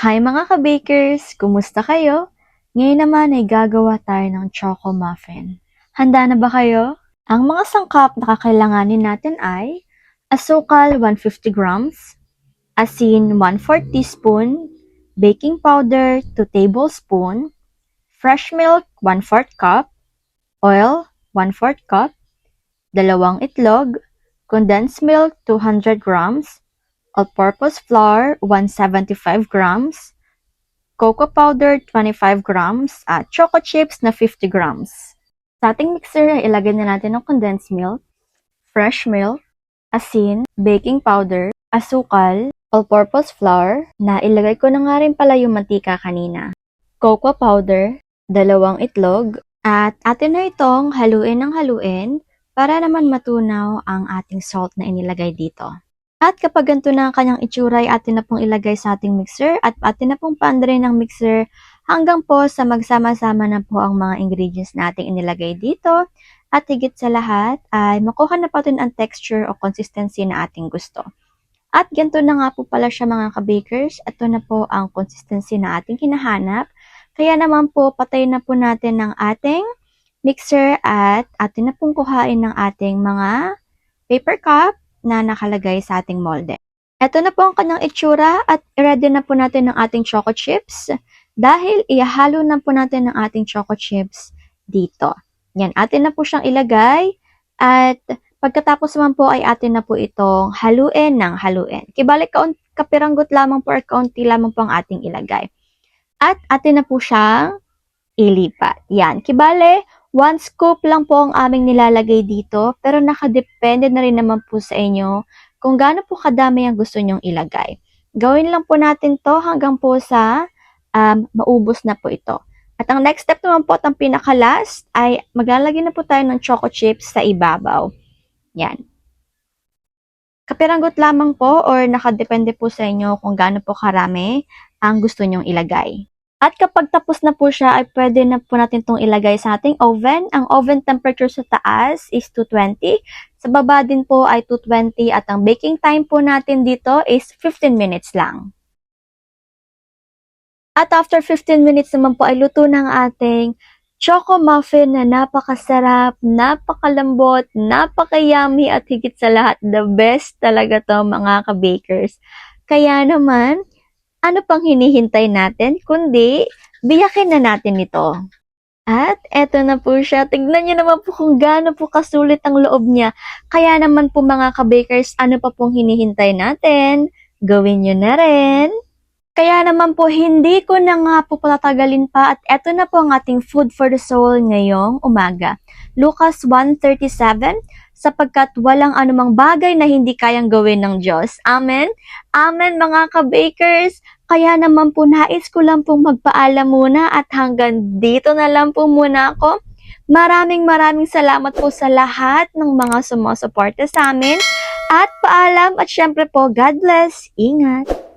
Hi mga ka-bakers! Kumusta kayo? Ngayon naman ay gagawa tayo ng choco muffin. Handa na ba kayo? Ang mga sangkap na kakailanganin natin ay asukal 150 grams, asin 1/4 teaspoon, baking powder 2 tablespoon, fresh milk 1/4 cup, oil 1/4 cup, dalawang itlog, condensed milk 200 grams, all-purpose flour 175 grams, cocoa powder 25 grams, at choco chips na 50 grams. Sa ating mixer ay ilagay na natin ang condensed milk, fresh milk, asin, baking powder, asukal, all-purpose flour, na ilagay ko na nga rin pala yung mantika kanina, cocoa powder, dalawang itlog, at atin na itong haluin ng haluin para naman matunaw ang ating salt na inilagay dito. At kapag ganito na ang kanyang itsura ay atin na pong ilagay sa ating mixer at atin na pong paandarin ng mixer hanggang po sa magsama-sama na po ang mga ingredients na ating inilagay dito. At higit sa lahat ay makuha na po natin ang texture o consistency na ating gusto. At ganito na nga po pala siya mga ka-bakers. Ito na po ang consistency na ating hinahanap. Kaya naman po patay na po natin ng ating mixer at atin na pong kuhain ng ating mga paper cup na nakalagay sa ating molde. Ito na po ang kanyang itsura at ready na po natin ang ating choco chips dahil ihahalo na po natin ang ating choco chips dito. Yan, atin na po siyang ilagay at pagkatapos naman po ay atin na po itong haluin ng haluin. Kibalik kapiranggot lamang po or kaunti lamang po ang ating ilagay. At atin na po siyang ilipat. Yan, kibale 1 scoop lang po ang aming nilalagay dito, pero nakadepende na rin naman po sa inyo kung gaano po kadami ang gusto nyong ilagay. Gawin lang po natin to hanggang po sa maubos na po ito. At ang next step naman po at ang pinaka-last ay maglalagay na po tayo ng choco chips sa ibabaw. Yan. Kapiranggot lamang po or nakadepende po sa inyo kung gaano po karami ang gusto nyong ilagay. At kapag tapos na po siya, ay pwede na po natin itong ilagay sa ating oven. Ang oven temperature sa taas is 220. Sa baba din po ay 220 at ang baking time po natin dito is 15 minutes lang. At after 15 minutes naman po ay luto ng ating choco muffin na napakasarap, napakalambot, napaka-yummy at higit sa lahat, the best talaga to mga ka-bakers. Kaya naman, ano pang hinihintay natin, kundi biyakin na natin ito. At eto na po siya. Tignan niyo naman po kung gaano po kasulit ang loob niya. Kaya naman po mga ka-bakers, ano pa pong hinihintay natin? Gawin niyo na rin. Kaya naman po, hindi ko na nga po patatagalin pa at eto na po ang ating food for the soul ngayong umaga. Lucas 1:37, sapagkat walang anumang bagay na hindi kayang gawin ng Diyos. Amen? Amen mga ka-bakers! Kaya naman po nais ko lang pong magpaalam muna at hanggang dito na lang po muna ako. Maraming salamat po sa lahat ng mga sumusuporta sa amin. At paalam at syempre po, God bless. Ingat!